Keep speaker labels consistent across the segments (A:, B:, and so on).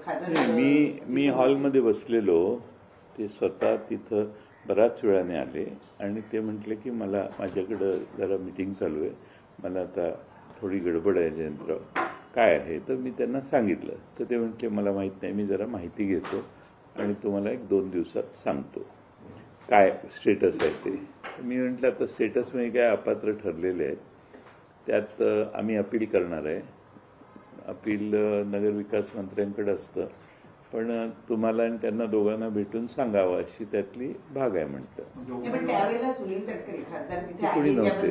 A: मी हॉलमध्ये बसलेलो, ते स्वतः तिथं बराच वेळाने आले आणि ते म्हटले की मला माझ्याकडं जरा मीटिंग चालू आहे, मला आता थोडी गडबड आहे जयंतराव, काय आहे. तर मी त्यांना सांगितलं. तर ते म्हटले मला माहीत नाही, मी जरा माहिती घेतो आणि तुम्हाला 1-2 दिवसात सांगतो काय स्टेटस आहे ते. मी म्हटलं आता स्टेटस म्हणजे काय, अपात्र ठरलेले आहेत, त्यात आम्ही अपील करणार आहे. अपील नगरविकास मंत्र्यांकडे असतं, पण तुम्हाला आणि त्यांना दोघांना भेटून सांगावं अशी त्यातली भाग आहे म्हणतं. कोणी नव्हते.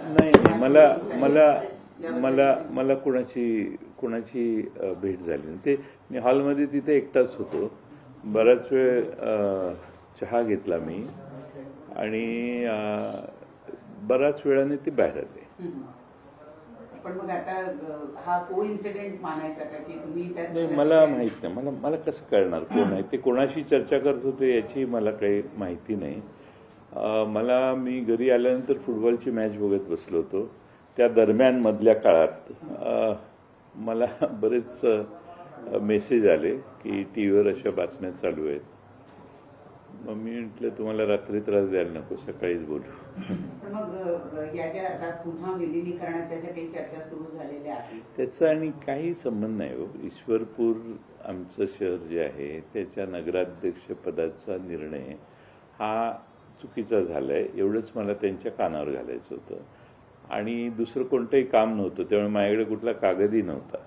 A: नाही, मला कोणाची भेट झाली नाही. ते मी हॉलमध्ये तिथे एकटाच होतो. बराच वेळ चहा घेतला मी आणि बराच वेळाने ते बाहेर आले.
B: पण मग आता हा कोइन्सिडेंट मानायचा का की तुम्ही
A: नाही, मला माहित नाही. मला कसं कळणार कोण आहे ते, कोणाशी चर्चा करत होते याची मला काही माहिती नाही. मी घरी आल्यानंतर फुटबॉलची मॅच बघत बसलो होतो. त्या दरम्यान मधल्या काळात मला बरेच मेसेज आले की टी व्हीवर अशा बातम्या चालू आहेत. मग मी म्हटलं तुम्हाला रात्री त्रास द्यायला नको, सकाळीच बोलू.
B: मग याच्या आता पुन्हा विलिनीकरणाच्या ज्या काही चर्चा सुरू झालेल्या आहेत
A: त्याचा आणि काही संबंध नाही हो. ईश्वरपूर आमचं शहर जे आहे त्याच्या नगराध्यक्ष पदाचा निर्णय हा चुकीचा झालाय, एवढंच मला त्यांच्या कानावर घालायचं होतं. आणि दुसरं कोणतंही काम नव्हतं, त्यामुळे माझ्याकडे कुठला कागदही नव्हता.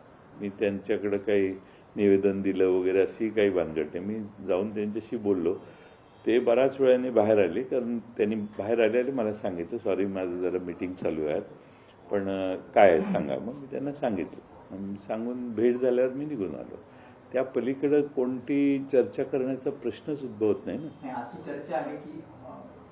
A: मी त्यांच्याकडे काही निवेदन दिलं वगैरे अशी काही भानगड नाही. मी जाऊन त्यांच्याशी बोललो. ते बऱ्याच वेळाने बाहेर आले, कारण त्यांनी बाहेर आले मला सांगितलं सॉरी माझं जरा मीटिंग चालू आहे, पण काय आहे सांगा. मग मी त्यांना सांगितलं. सांगून भेट झाल्यावर मी निघून आलो. त्या पलीकडे कोणती चर्चा करण्याचा प्रश्नच उद्भवत नाही ना.
C: अशी चर्चा आहे की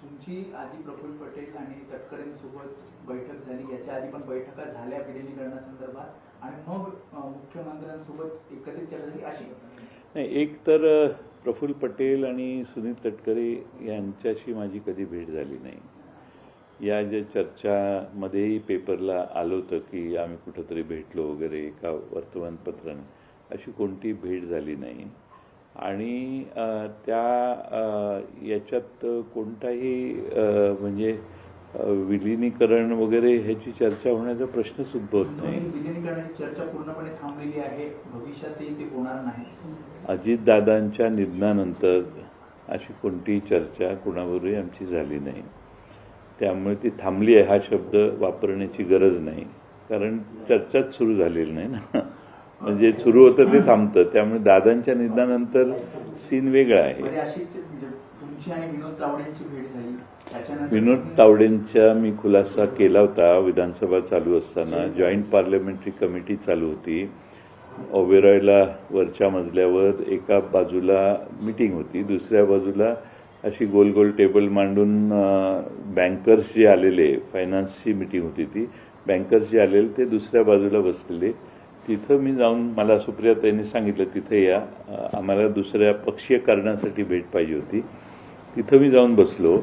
C: तुमची आधी प्रफुल्ल पटेल आणि तटकरेंसोबत बैठक झाली, याच्या आधी पण बैठका झाल्या विलिनीकरणासंदर्भात, आणि मग मुख्यमंत्र्यांसोबत एकत्रित चर्चा झाली अशी
A: नाही. एक तर प्रफुल्ल पटेल आणि सुनील तटकरे यांच्याशी माझी कधी भेट झाली नाही. या ज्या चर्चामध्येही पेपरला आलं होतं की आम्ही कुठंतरी भेटलो वगैरे एका वर्तमानपत्राने, अशी कोणती भेट झाली नाही. आणि याच्यात कोणताही म्हणजे विलिनीकरण वगैरे ह्याची चर्चा होण्याचा प्रश्नच उद्भवत नाही.
C: विलिनीकरणाची चर्चा पूर्णपणे थांबलेली आहे, भविष्यातही ते होणार नाही.
A: अजितदादांच्या निधनानंतर अशी कोणतीही चर्चा कुणाबरोबरही आमची झाली नाही. त्यामुळे ती थांबली आहे हा शब्द वापरण्याची गरज नाही, कारण चर्चाच सुरू झालेली नाही ना. म्हणजे सुरू होतं ते थांबतं. त्यामुळे दादांच्या निधनानंतर सीन वेगळा आहे.
C: तुमची आणि विनोद तावडेंची भेट झाली.
A: विनोद तावडेंचा मी खुलासा केला होता विधानसभा चालू असताना. जॉईंट पार्लमेंटरी कमिटी चालू होती. ओबेरॉयला वरच्या मजल्यावर एका बाजूला मीटिंग होती, दुसऱ्या बाजूला अशी गोल गोल टेबल मांडून बँकर्स जे आलेले, फायनान्सची मीटिंग होती ती, बँकर्स जे आलेले ते दुसऱ्या बाजूला बसलेले. तिथं मी जाऊन, मला सुप्रियाताईंनी सांगितलं तिथे या, आम्हाला दुसऱ्या पक्षीय कारणासाठी भेट पाहिजे होती. तिथं मी जाऊन बसलो.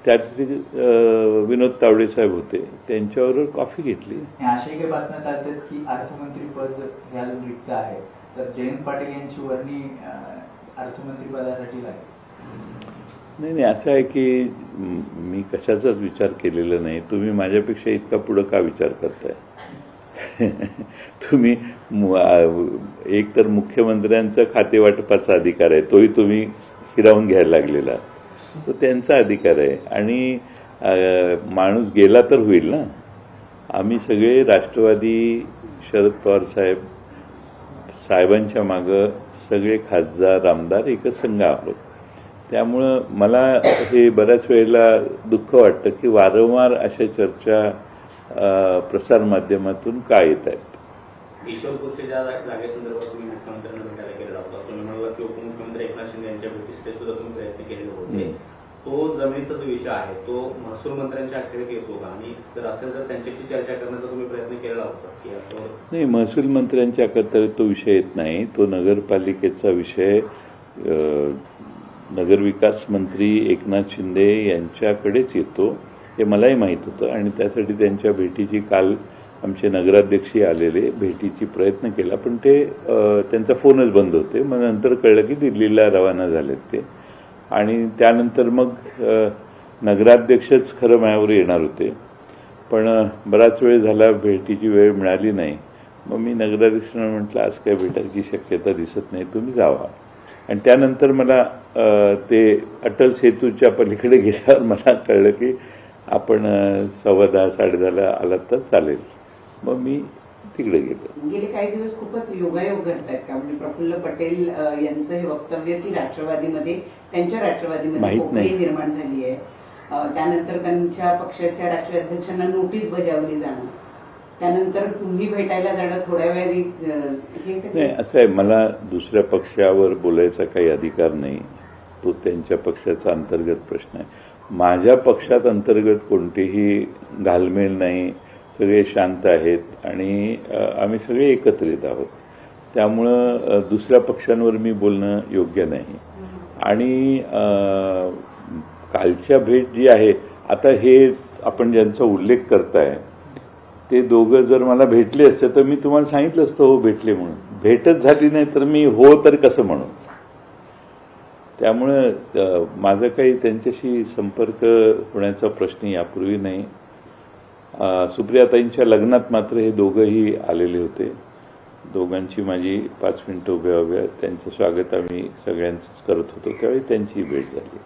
A: त्यात विनोद तावडे साहेब होते, त्यांच्याबरोबर कॉफी घेतली.
C: अशा काही बातम्या चालतात की अर्थमंत्री पद घ्यायला रिक्त आहे, तर जयंत पाटील यांची वर्णी अर्थमंत्री पदासाठी लागेल.
A: नाही, असं आहे की मी कशाचाच विचार केलेला नाही. तुम्ही माझ्यापेक्षा इतका पुढं का विचार करताय? तुम्ही एक तर मुख्यमंत्र्यांचा खातेवाटपाचा अधिकार आहे, तोही तुम्ही हिरावून घ्यायला लागलेला, तो त्यांचा अधिकार आहे. आणि माणूस गेला तर होईल ना. आम्ही सगळे राष्ट्रवादी, शरद पवार साहेबांच्या मागं सगळे खासदार आमदार एकच संघ आहोत. त्यामुळं मला हे बऱ्याच वेळेला दुःख वाटतं की वारंवार अशा चर्चा प्रसारमाध्यमातून का येत आहेत.
D: ईश्वरपूरच्या ज्या जागेसंदर्भात तुम्ही मुख्यमंत्र्यांना भेटायला गेलेला होता, तुम्ही म्हणाला की उपमुख्यमंत्री एकनाथ शिंदे यांच्या भेटीसाठी सुद्धा तुम्ही प्रयत्न केलेले होते. तो जमिनीचा जो विषय आहे तो महसूल मंत्र्यांच्या अखेरीत येतो का, आणि जर असेल तर त्यांच्याशी चर्चा करण्याचा तुम्ही प्रयत्न केलेला होता की असं?
A: नाही, महसूल मंत्र्यांच्या अखेरीत तो विषय येत नाही. तो नगरपालिकेचा विषय नगरविकास मंत्री एकनाथ शिंदे यांच्याकडेच येतो, हे मलाही माहीत होतं. आणि त्यासाठी त्यांच्या भेटीची काल आमचे नगराध्यक्षही आलेले, भेटीची प्रयत्न केला, पण ते त्यांचा फोनच बंद होते. मग नंतर कळलं की दिल्लीला रवाना झालेत ते, आणि त्यानंतर मग नगराध्यक्षच खरं माझ्यावर येणार होते, पण बराच वेळ झाला, भेटीची वेळ मिळाली नाही. मग मी नगराध्यक्षांना म्हटलं आज काय भेटायची शक्यता दिसत नाही, तुम्ही जावा. आणि त्यानंतर मला ते अटल सेतूच्या पलीकडे गेल्यावर मला कळलं की आपण 10:15 10:30 आलात तर चालेल. मग मी तिकडे गेलो.
B: गेले काही दिवस खूपच योगायोग घडतायत का? म्हणजे प्रफुल्ल पटेल यांचं हे वक्तव्य की राष्ट्रवादीमध्ये, त्यांच्या राष्ट्रवादीमध्ये
A: माहित
B: पोकळी
A: नाही.
B: निर्माण झाली आहे, त्यानंतर त्यांच्या पक्षाच्या राष्ट्रीय अध्यक्षांना नोटीस बजावली जाणं, त्यानंतर तुम्ही भेटायला जाणं, थोड्या वेळाने हे
A: नाही,
B: सगळं.
A: असं आहे, मला दुसऱ्या पक्षावर बोलायचा काही अधिकार नाही. तो त्यांच्या पक्षाचा अंतर्गत प्रश्न आहे. माझ्या पक्षात अंतर्गत कोणतेही घालमेल नाही, सगळे शांत आहेत आणि आम्ही सगळे एकत्रित आहोत. त्यामुळं दुसऱ्या पक्षांवर मी बोलणं योग्य नाही. आणि कालच्या भेट जी आहे, आता हे आपण ज्यांचा उल्लेख करताय ते दोघं जर मला भेटले असते तर मी तुम्हाला सांगितलं असतं हो भेटले म्हणून. भेटच झाली नाही तर मी हो तर कसं म्हणू. त्यामुळं माझा काही त्यांच्याशी संपर्क होण्याचा प्रश्न यापूर्वी नाही. सुप्रियाताईंच्या लग्नात मात्र हे दोघंही आलेले होते. दोघांची माझी 5 मिनिटं उभ्या त्यांचं स्वागत आम्ही सगळ्यांचंच करत होतो, त्यावेळी त्यांची भेट झाली.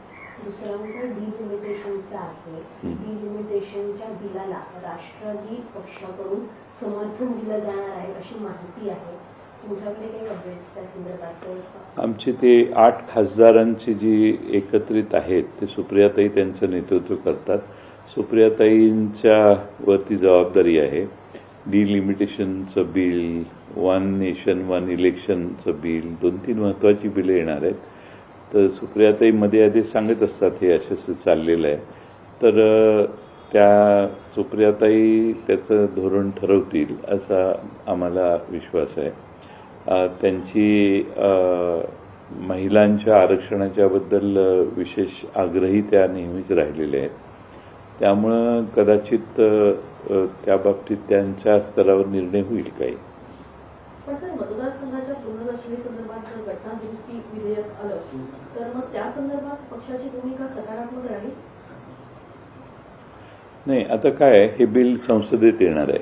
E: दुसरा मुद्दा डिलिमिटेशनचा आहे. डिलिमिटेशनच्या बिलाला राष्ट्रवादी पक्षाकडून समर्थन दिलं जाणार आहे अशी माहिती आहे. तुमच्याकडे काही अपडेट्स त्या संदर्भात?
A: आमचे ते 8 खासदारांची जी एकत्रित आहेत ते सुप्रियाताई त्यांचं नेतृत्व करतात. सुप्रियाताईंच्या वरती जबाबदारी आहे. डिलिमिटेशनचं बिल, 1 नेशन 1 इलेक्शनचं बिल, 2-3 महत्त्वाची बिलं येणार आहेत. तर सुप्रियाताई मध्ये आधी सांगत असतात हे असं चाललेलं आहे. तर त्या सुप्रियाताई त्याचं धोरण ठरवतील असा आम्हाला विश्वास आहे. त्यांची महिलांच्या आरक्षणाच्याबद्दल विशेष आग्रही त्या नेहमीच राहिलेल्या आहेत. त्यामुळं कदाचित त्या बाबतीत त्यांच्या स्तरावर निर्णय होईल काही.
F: पण सर, मतदारसंघाच्या पुनर्रचनेसंदर्भात जर घटना दुरुस्ती विधेयक आलं तर मग त्या संदर्भात पक्षाची भूमिका सकारात्मक राहील?
A: नाही, आता काय आहे, हे बिल संसदेत येणार आहे.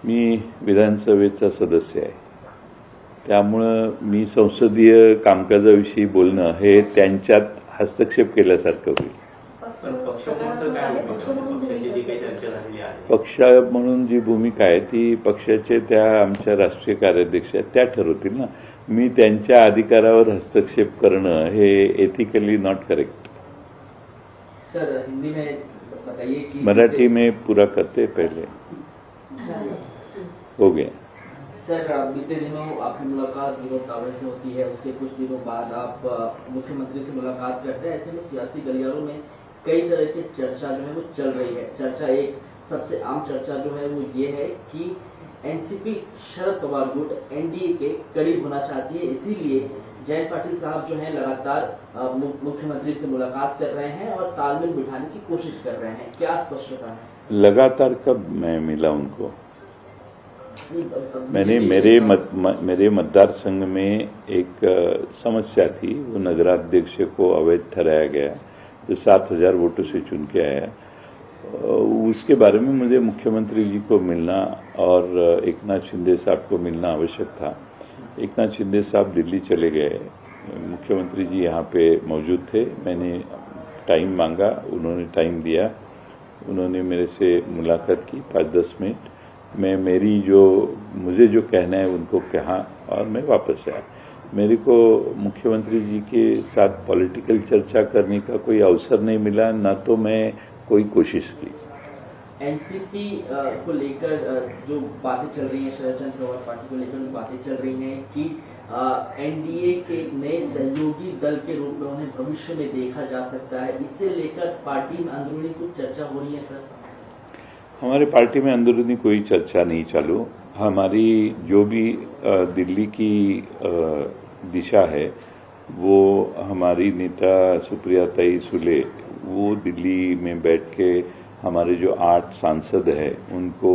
A: मी विधानसभेचा सदस्य आहे, त्यामुळं मी संसदीय कामकाजाविषयी बोलणं हे त्यांच्यात हस्तक्षेप केल्यासारखं होईल.
D: पक्ष म्हणून काय आहे? पक्षाची जी काही चर्चा झालेली आहे,
A: पक्ष म्हणून जी भूमिका आहे ती पक्षाचे त्या आमच्या राष्ट्रीय कार्याध्यक्ष आहेत त्या ठरवतील ना. मी त्यांच्या अधिकारावर हस्तक्षेप करणं हे ethically not correct.
G: Sir, Hindi में बताइए कि
A: मराठी में पूरा करते पहले हो गया.
G: सर, बीते दिनों आपकी मुलाकात विनोद तावड़े से होती है, उसके कुछ दिनों बाद आप मुख्यमंत्री से मुलाकात करते हैं. ऐसे में सियासी गलियारों में कई तरह की चर्चा जो है वो चल रही है. चर्चा, एक सबसे आम चर्चा जो है वो ये है कि एनसीपी शरद पवार गुट एनडीए के करीब होना चाहती है, इसीलिए जयंत पाटिल साहब जो है लगातार मुख्यमंत्री से मुलाकात कर रहे हैं और तालमेल बिठाने की कोशिश कर रहे हैं. क्या स्पष्टता है?
A: लगातार कब मैं मिला उनको? मैंने मेरे मतदार संघ में एक समस्या थी, वो नगराध्यक्ष को अवैध ठहराया गया जो 7,000 वोटों से चुन के आया. उसके बारे में मुझे मुख्यमंत्री जी को मिलना और एकनाथ शिंदे साहब को मिलना आवश्यक था. एकनाथ शिंदे साहब दिल्ली चले गए, मुख्यमंत्री जी यहाँ पे मौजूद थे. मैंने टाइम मांगा, उन्होंने टाइम दिया, उन्होंने मेरे से मुलाकात की 5-10 मिनट. मैं मुझे जो कहना है उनको कहा और मैं वापस आया. मेरे को मुख्यमंत्री जी के साथ पॉलिटिकल चर्चा करने का कोई अवसर नहीं मिला, ना तो मैं कोई कोशिश की.
G: एनसीपी को लेकर जो बातें चल रही हैं, शरद चंद्र पवार पार्टी को लेकर जो बातें चल रही हैं कि एनडीए के नए सहयोगी दल के रूप में उन्हें भविष्य में देखा जा सकता है, इसे लेकर पार्टी में अंदरूनी कुछ चर्चा हो रही है सर?
A: हमारे पार्टी में अंदरूनी कोई चर्चा नहीं चालू. हमारी जो भी दिल्ली की दिशा है वो हमारी नेता सुप्रियाताई सुले वो दिल्ली में बैठ के हमारे जो 8 सांसद हैं उनको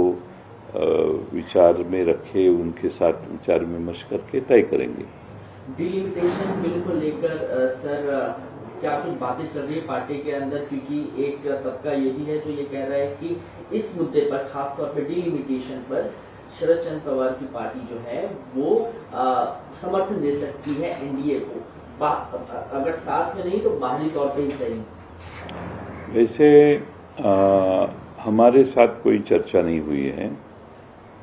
A: विचार में रखे, उनके साथ विचार विमर्श करके तय करेंगे।
G: डिलिमिटेशन बिल को लेकर सर क्या कुछ बातें चल रही है पार्टी के अंदर, क्योंकि एक तबका ये भी है जो ये कह रहा है कि इस मुद्दे पर, खासतौर पर डिलिमिटेशन पर शरद चंद्र पवार की पार्टी जो है वो समर्थन दे सकती है एनडीए को, अगर साथ में नहीं तो बाहरी तौर पे ही सही।
A: वैसे हमारे साथ कोई चर्चा नहीं हुई है,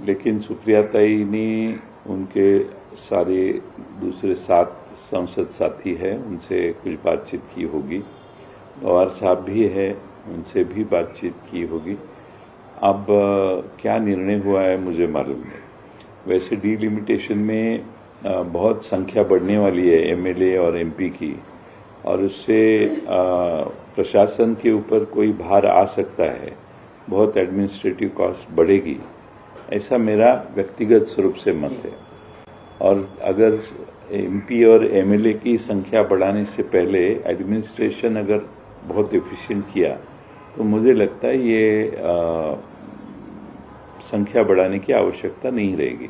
A: लेकिन सुप्रिया ताई ने उनके सारे दूसरे 7 संसद साथी हैं, उनसे कुछ बातचीत की होगी। पवार साहब भी है, उनसे भी बातचीत की होगी। अब क्या निर्णय हुआ है मुझे मालूम नहीं। वैसे डिलिमिटेशन में बहुत संख्या बढ़ने वाली है एमएलए और एमपी की, और उससे प्रशासन के ऊपर कोई भार आ सकता है, बहुत एडमिनिस्ट्रेटिव कॉस्ट बढ़ेगी, ऐसा मेरा व्यक्तिगत स्वरूप से मत है। और अगर एमपी और एमएलए की संख्या बढ़ाने से पहले एडमिनिस्ट्रेशन अगर बहुत एफिशिएंट किया तो मुझे लगता है ये संख्या बढ़ाने की आवश्यकता नहीं रहेगी।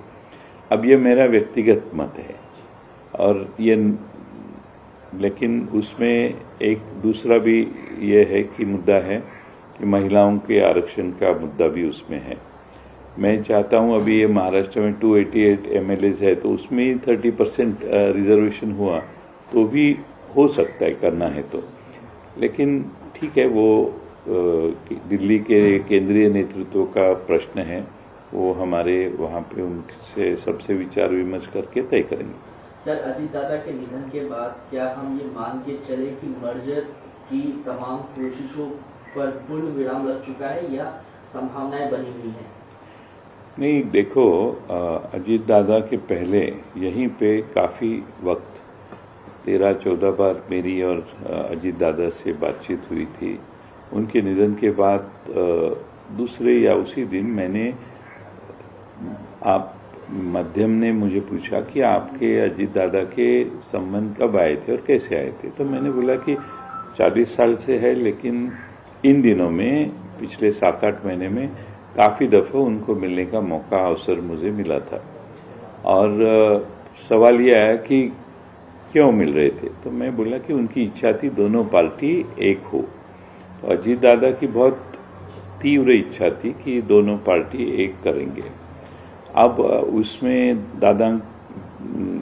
A: अब ये मेरा व्यक्तिगत मत है, और ये लेकिन उसमें एक दूसरा भी ये है कि मुद्दा है कि महिलाओं के आरक्षण का मुद्दा भी उसमें है। मैं चाहता हूं, अभी ये महाराष्ट्र में 288 एमएलएज है, तो उसमें 30% रिजर्वेशन हुआ तो भी हो सकता है, करना है तो। लेकिन ठीक है, वो दिल्ली के केंद्रीय नेतृत्व का प्रश्न है, वो हमारे वहाँ पे उनसे सबसे विचार विमर्श करके तय करेंगे।
G: सर, अजीत दादा के निधन के बाद क्या हम ये मान के चले कि मर्जर की तमाम कोशिशों पर पूर्ण विराम लग चुका है या संभावनाएं बनी हुई हैं?
A: नहीं, देखो, अजीत दादा के पहले यहीं पे काफ़ी वक्त 13-14 बार मेरी और अजीत दादा से बातचीत हुई थी। उनके निधन के बाद दूसरे या उसी दिन मैंने माध्यम ने मुझे पूछा कि आपके अजीत दादा के संबंध कब आए थे और कैसे आए थे, तो मैंने बोला कि 40 साल से है, लेकिन इन दिनों में पिछले 7-8 महीने में काफ़ी दफ़ा उनको मिलने का मौका, अवसर मुझे मिला था। और सवाल यह आया कि क्यों मिल रहे थे, तो मैं बोला कि उनकी इच्छा थी दोनों पार्टी एक हो। तो अजीत दादा की बहुत तीव्र इच्छा थी कि दोनों पार्टी एक करेंगे। अब उसमें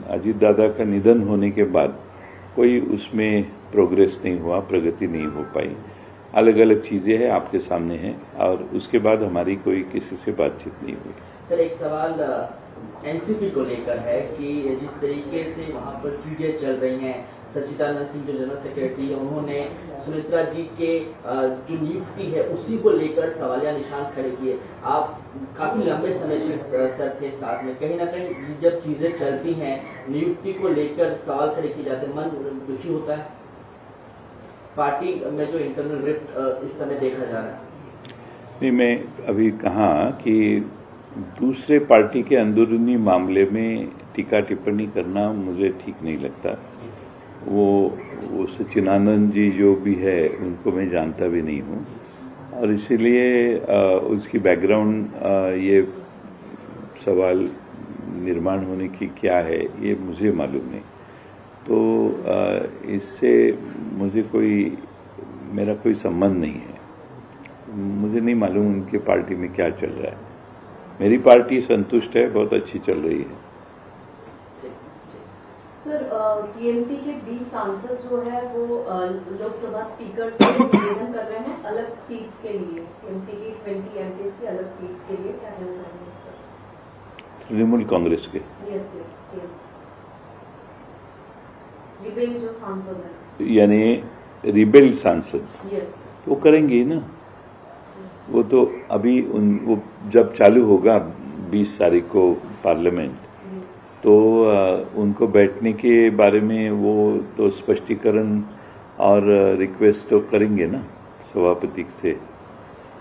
A: अजीत दादा का निधन होने के बाद कोई उसमें प्रोग्रेस नहीं हुआ, प्रगति नहीं हो पाई। अलग अलग चीज़ें हैं, आपके सामने हैं, और उसके बाद हमारी कोई किसी से बातचीत नहीं हुई।
G: सर, एक सवाल एनसीपी को लेकर है कि जिस तरीके से वहाँ पर चीजें चल रही हैं, सच्चिदानंद सिंह जो जनरल सेक्रेटरी है, उन्होंने सुमित्रा जी के जो नियुक्ति है उसी को लेकर सवालिया निशान खड़े किए। आप काफी लंबे समय से सर थे साथ में, कहीं ना कहीं जब चीजें चलती हैं, नियुक्ति को लेकर सवाल खड़े किए जाते हैं, मन दुखी होता है। पार्टी में जो इंटरनल रिफ्ट इस समय देखा जा रहा है।
A: नहीं, मैं अभी कहा कि दूसरे पार्टी के अंदरूनी मामले में टीका टिप्पणी करना मुझे ठीक नहीं लगता। वो सच्चिदानंद जी जो भी है उनको मैं जानता भी नहीं हूँ, और इसीलिए उसकी बैकग्राउंड ये सवाल निर्माण होने की क्या है ये मुझे मालूम नहीं। तो इससे मेरा कोई संबंध नहीं है। मुझे नहीं मालूम उनके पार्टी में क्या चल रहा है। मेरी पार्टी संतुष्ट है, बहुत अच्छी चल रही है।
H: सर, टीएमसी के 20 सांसद जो है वो लोकसभा स्पीकर से निवेदन कर रहे हैं अलग सीट्स के लिए। टीएमसी की 20 एमपीज की अलग सीट्स के लिए क्या कहना चाहेंगे इस पर?
A: तृणमूल कांग्रेस के
H: यस, टीएमसी रिबेल जो सांसद है,
A: यानी रिबेल सांसद,
H: यस,
A: वो करेंगे ना। वो तो अभी वो जब चालू होगा 20 तारीख को पार्लियामेंट, तो उनको बैठने के बारे में वो तो स्पष्टीकरण और रिक्वेस्ट तो करेंगे ना सभापति से।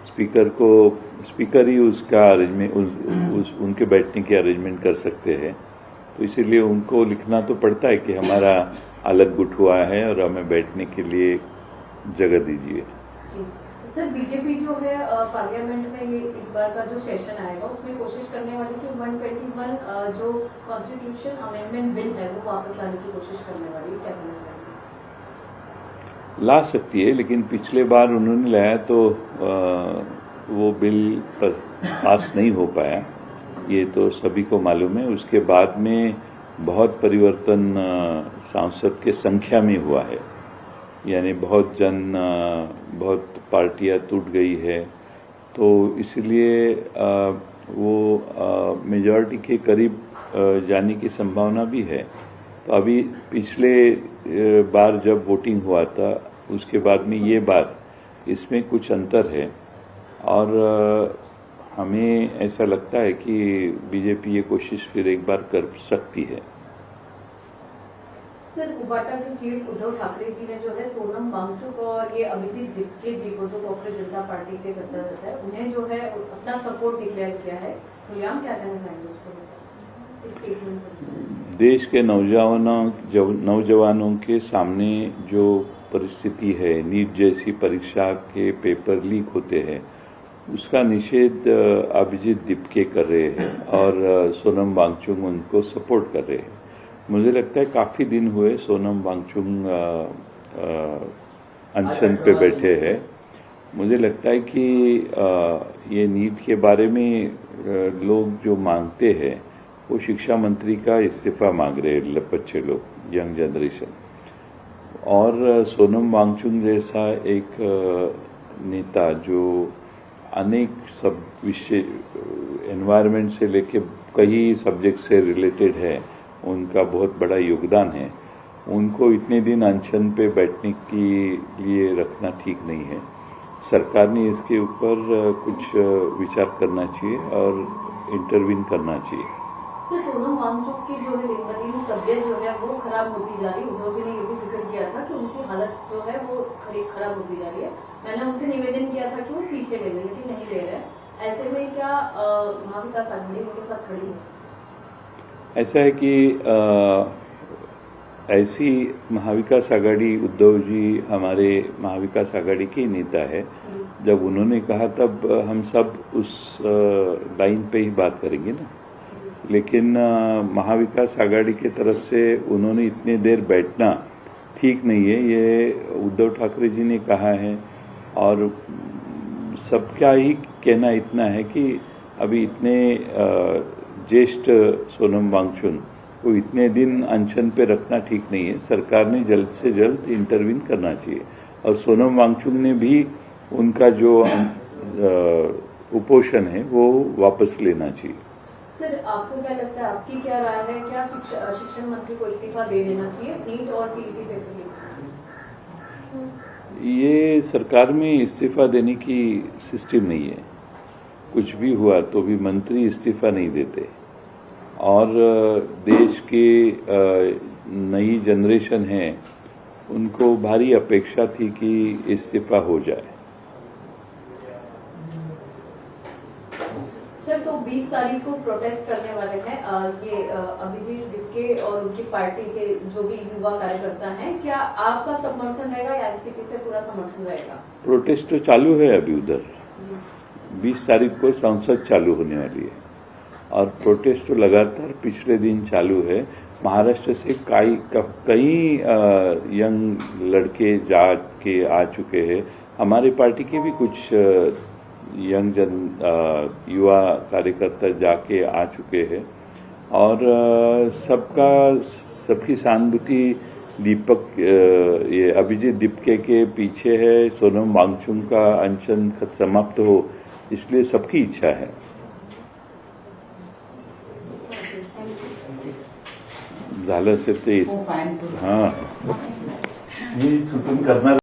A: स्पीकर ही उसका अरेंजमेंट, उनके बैठने की अरेंजमेंट कर सकते हैं। तो इसीलिए उनको लिखना तो पड़ता है कि हमारा अलग गुट हुआ है और हमें बैठने के लिए जगह दीजिए।
H: सर बीजेपी जो है पार्लियामेंट में ये इस बार का जो सेशन आएगा उसमें कोशिश करने वाली कि 121 जो कॉन्स्टिट्यूशन अमेंडमेंट बिल है वो वापस लाने की कोशिश करने वाली है, क्या कहना चाहेंगे?
A: ला सकती है, लेकिन पिछले बार उन्होंने लाया तो वो बिल पास नहीं हो पाया, ये तो सभी को मालूम है। उसके बाद में बहुत परिवर्तन सांसद के संख्या में हुआ है, यानी बहुत पार्टियां टूट गई है, तो इसलिए वो मेजॉरिटी के करीब जाने की संभावना भी है। तो अभी पिछले बार जब वोटिंग हुआ था उसके बाद में ये बार इसमें कुछ अंतर है, और हमें ऐसा लगता है कि बीजेपी ये कोशिश फिर एक बार कर सकती है।
H: सर उबाटा के चीफ उद्धव ठाकरे जी ने जो है सोनम वांगचुक और ये अभिजीत दिपके जी को जो भारतीय जनता पार्टी के गद्दार है उन्हें जो है अपना सपोर्ट डिक्लेयर किया है, तो यहाँ क्या कहना चाहेंगे उसको, इस स्टेटमेंट पर?
A: देश के नौजवानों के सामने जो परिस्थिति है, नीट जैसी परीक्षा के पेपर लीक होते हैं, उसका निषेध अभिजीत दिपके कर रहे हैं और सोनम वांगचुक उनको सपोर्ट कर रहे हैं। मुझे लगता है काफ़ी दिन हुए सोनम वांगचुक अनशन पे बैठे हैं। मुझे लगता है कि ये नीट के बारे में लोग जो मांगते हैं वो शिक्षा मंत्री का इस्तीफा मांग रहे हैं बच्चे लोग, यंग जनरेशन। और सोनम वांगचुक जैसा एक नेता जो अनेक सब विषय एनवायरनमेंट से लेके कई सब्जेक्ट से रिलेटेड है, उनका बहुत बड़ा योगदान है, उनको इतने दिन अनशन पे बैठने के लिए रखना ठीक नहीं है। सरकार ने इसके ऊपर कुछ विचार करना चाहिए और इंटरवीन करना चाहिए।
H: तो सोनम वांगचुक की जो है दिन ब तबियत जो है वो खराब होती जा रही है। उद्धव जी ने ये भी जिक्र किया था कि उनकी हालत जो है वो खराब होती जा रही है। मैंने उनसे निवेदन किया था कि वो पीछे ले लें, लेकिन नहीं ले रहे। ऐसे में क्या महाविकास आघाड़ी उनके साथ खड़ी है?
A: ऐसा है कि ऐसी महाविकास आघाड़ी, उद्धव जी हमारे महाविकास आघाड़ी के नेता है, जब उन्होंने कहा तब हम सब उस लाइन पे ही बात करेंगे ना। लेकिन महाविकास आघाड़ी की तरफ से उन्होंने इतने देर बैठना ठीक नहीं है, ये उद्धव ठाकरे जी ने कहा है। और सबका ही कहना इतना है कि अभी इतने ज्येष्ठ सोनम वांगचुक को इतने दिन अनशन पे रखना ठीक नहीं है। सरकार ने जल्द से जल्द इंटरवीन करना चाहिए और सोनम वांगचुक ने भी उनका जो उपोषण है वो वापस लेना चाहिए।
H: सर आपको क्या लगता है, आपकी क्या राय है, क्या शिक्षण मंत्री को इस्तीफा दे देना चाहिए नीट और टीईटी पेपर लीक?
A: ये सरकार में इस्तीफा देने की सिस्टम नहीं है। कुछ भी हुआ तो भी मंत्री इस्तीफा नहीं देते, और देश की नई जनरेशन है उनको भारी अपेक्षा थी कि इस्तीफा हो जाए।
H: सर तो 20 तारीख को प्रोटेस्ट करने वाले हैं ये अभिजीत दिपके और उनकी पार्टी के जो भी युवा कार्यकर्ता हैं, क्या आपका समर्थन रहेगा या एनसीपी से पूरा समर्थन रहेगा?
A: प्रोटेस्ट तो चालू है अभी उधर, 20 तारीख को संसद चालू होने वाली है और प्रोटेस्ट तो लगातार पिछले दिन चालू है। महाराष्ट्र से कई यंग लड़के जाके आ चुके हैं। हमारी पार्टी के भी कुछ युवा कार्यकर्ता जाके आ चुके हैं और सबकी सहानुभूति ये अभिजीत दिपके के पीछे है। सोनम वांगचुक का अनशन समाप्त हो, इसलिए सबकी इच्छा है। झालं असेल ते,
B: हो, फाईन सुरू.
A: हां मी सुटून करणार.